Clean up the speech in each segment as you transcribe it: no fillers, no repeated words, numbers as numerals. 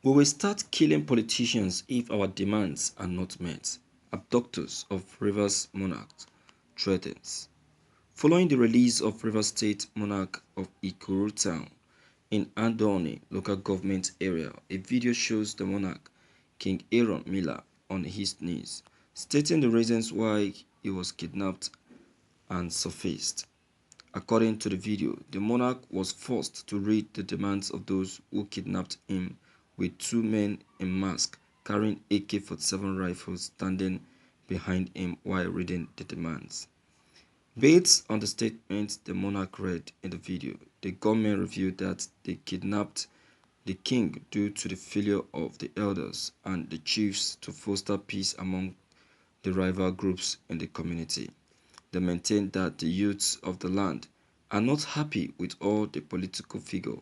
We will start killing politicians if our demands are not met, abductors of Rivers monarch threatens. Following the release of Rivers State monarch of Ikuru town in Andoni local government area, a video shows the monarch, King Aaron Miller, on his knees, stating the reasons why he was kidnapped and surfaced. According to the video, the monarch was forced to read the demands of those who kidnapped him, with two men in masks carrying AK-47 rifles standing behind him while reading the demands. Based on the statement the monarch read in the video, the government revealed that they kidnapped the king due to the failure of the elders and the chiefs to foster peace among the rival groups in the community. They maintain that the youths of the land are not happy with all the political figures,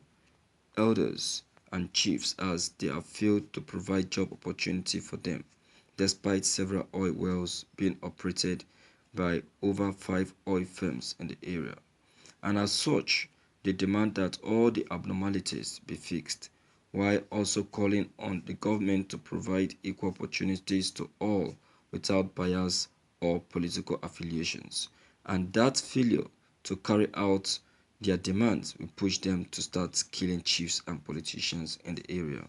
elders, and chiefs as they have failed to provide job opportunity for them, despite several oil wells being operated by over 5 oil firms in the area. And as such, they demand that all the abnormalities be fixed, while also calling on the government to provide equal opportunities to all without bias or political affiliations. And that failure to carry out their demands will push them to start killing chiefs and politicians in the area.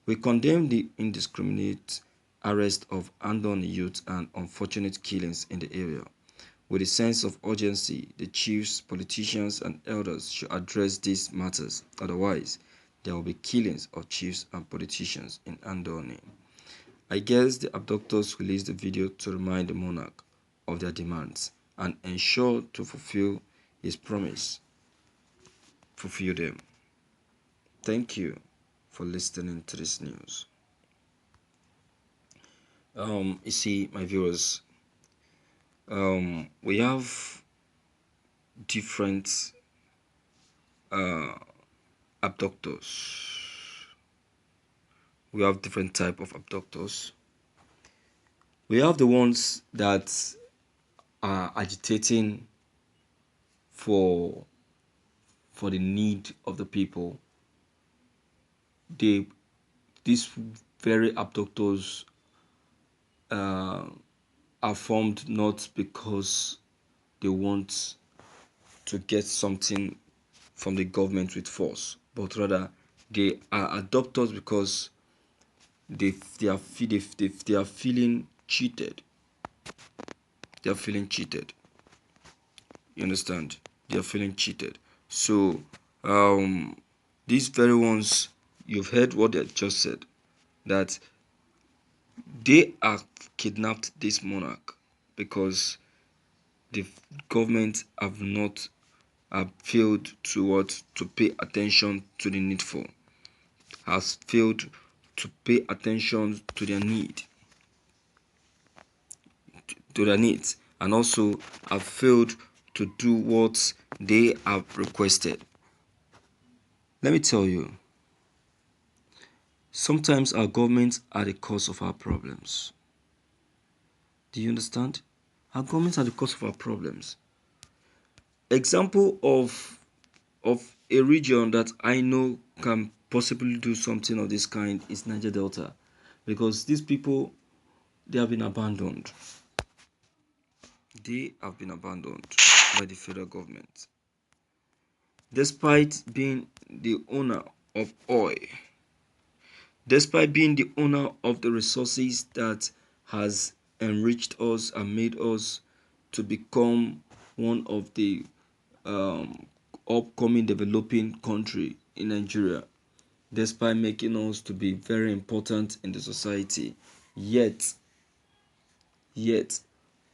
We condemn the indiscriminate arrest of Andon youth and unfortunate killings in the area. With a sense of urgency, the chiefs, politicians, and elders should address these matters. Otherwise, there will be killings of chiefs and politicians in Andoni. I guess the abductors released the video to remind the monarch of their demands and ensure to fulfill his promise. Fulfill them. Thank you for listening to this news. You see, my viewers, we have different abductors. We have different type of abductors. We have the ones that are agitating for the need of the people. These very abductors are formed not because they want to get something from the government with force, but rather they are abductors because they are feeling cheated. They are feeling cheated. You understand? They are feeling cheated. So these very ones, you've heard what they just said, that they have kidnapped this monarch because the government have failed to pay attention to the needful, has failed to pay attention to their needs, and also have failed to do what they have requested. Let me tell you, sometimes our governments are the cause of our problems. Do you understand? Our governments are the cause of our problems. Example of a region that I know can possibly do something of this kind is Niger Delta, because these people, they have been abandoned. They have been abandoned by the federal government. Despite being the owner of oil, despite being the owner of the resources that has enriched us and made us to become one of the upcoming developing country in Nigeria, despite making us to be very important in the society, yet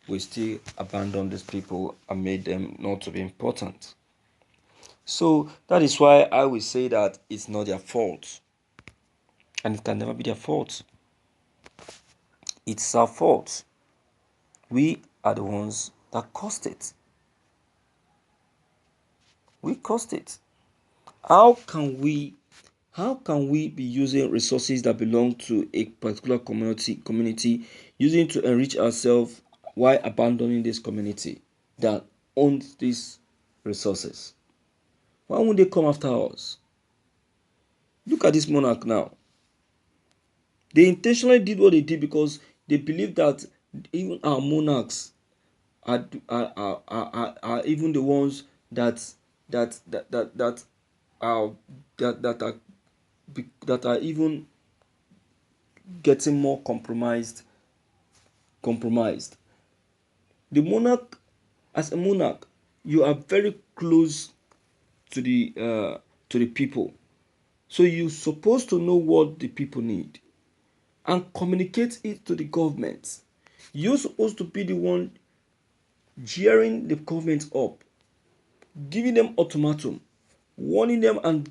we still abandon these people and made them not to be important. So that is why I will say that it's not their fault, and it can never be their fault. It's our fault. We are the ones that caused it. We caused it. How can we be using resources that belong to a particular community using to enrich ourselves while abandoning this community that owns these resources? Why won't they come after us? Look at this monarch now. They intentionally did what they did because they believe that even our monarchs are even the ones that are that are that are even getting more compromised. The monarch, as a monarch, you are very close to the people, so you're supposed to know what the people need and communicate it to the government. You're supposed to be the one gearing the government up, giving them ultimatum, warning them, and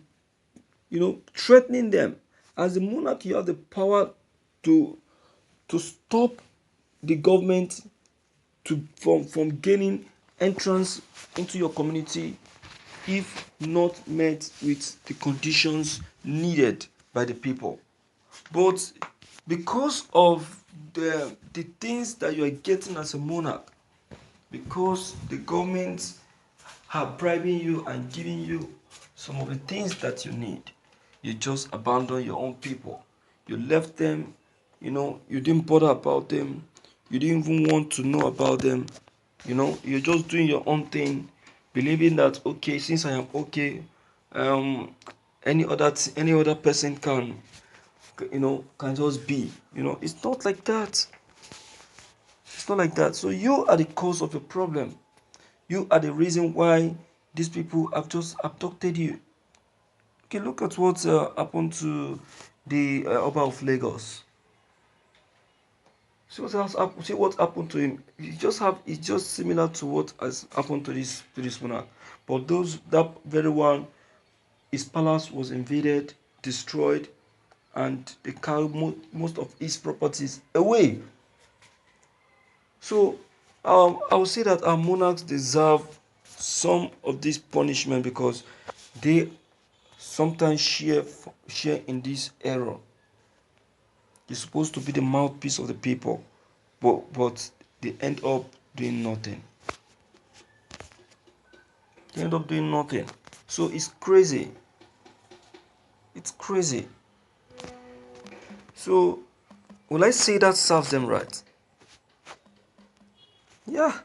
threatening them. As a monarch, you have the power to stop the government from gaining entrance into your community if not met with the conditions needed by the people. But because of the things that you are getting as a monarch, because the government are bribing you and giving you some of the things that you need, you just abandon your own people. You left them, you didn't bother about them, you didn't even want to know about them. You're just doing your own thing, believing that, okay, since I am okay, um any other person can just be. It's not like that. It's not like that. So you are the cause of the problem. You are the reason why these people have just abducted you. Okay, look at what happened to the Oba of Lagos. See what happened to him. It's just similar to what has happened to this monarch. But that very one, his palace was invaded, destroyed, and they carried most of his properties away. So I would say that our monarchs deserve some of this punishment because they sometimes share in this error. You're supposed to be the mouthpiece of the people, but they end up doing nothing. They end up doing nothing. So it's crazy. It's crazy. So will I say that serves them right? Yeah.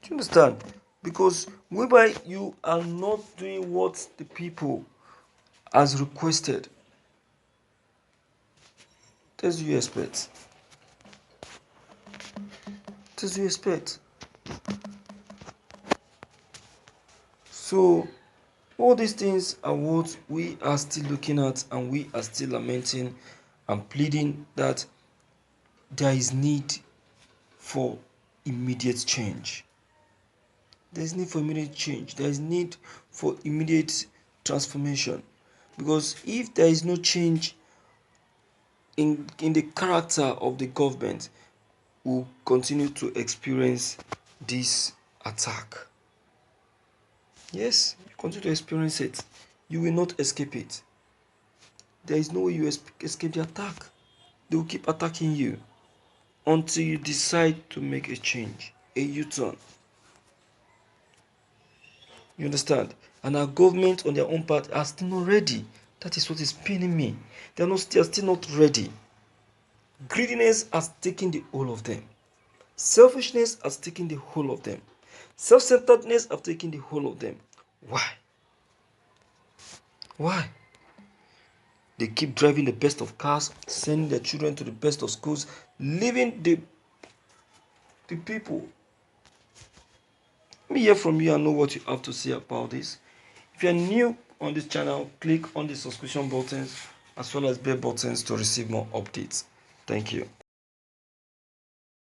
Do you understand? Because whereby you are not doing what the people has requested, what do you expect? What do you expect? So all these things are what we are still looking at, and we are still lamenting and pleading that there is need for immediate change. There is need for immediate change. There is need for immediate transformation. Because if there is no change in the character of the government, we'll continue to experience this attack. Yes, you continue to experience it. You will not escape it. There is no way you escape the attack. They will keep attacking you until you decide to make a change, a U-turn. You understand? And our government on their own part are still not ready. That is what is paining me. They are still not ready. Greediness has taken the whole of them. Selfishness has taken the whole of them. Self-centeredness has taken the whole of them. Why? Why? They keep driving the best of cars, sending their children to the best of schools, leaving the people. Let me hear from you and know what you have to say about this. If you are new on this channel, click on the subscription buttons as well as bell buttons to receive more updates. Thank you.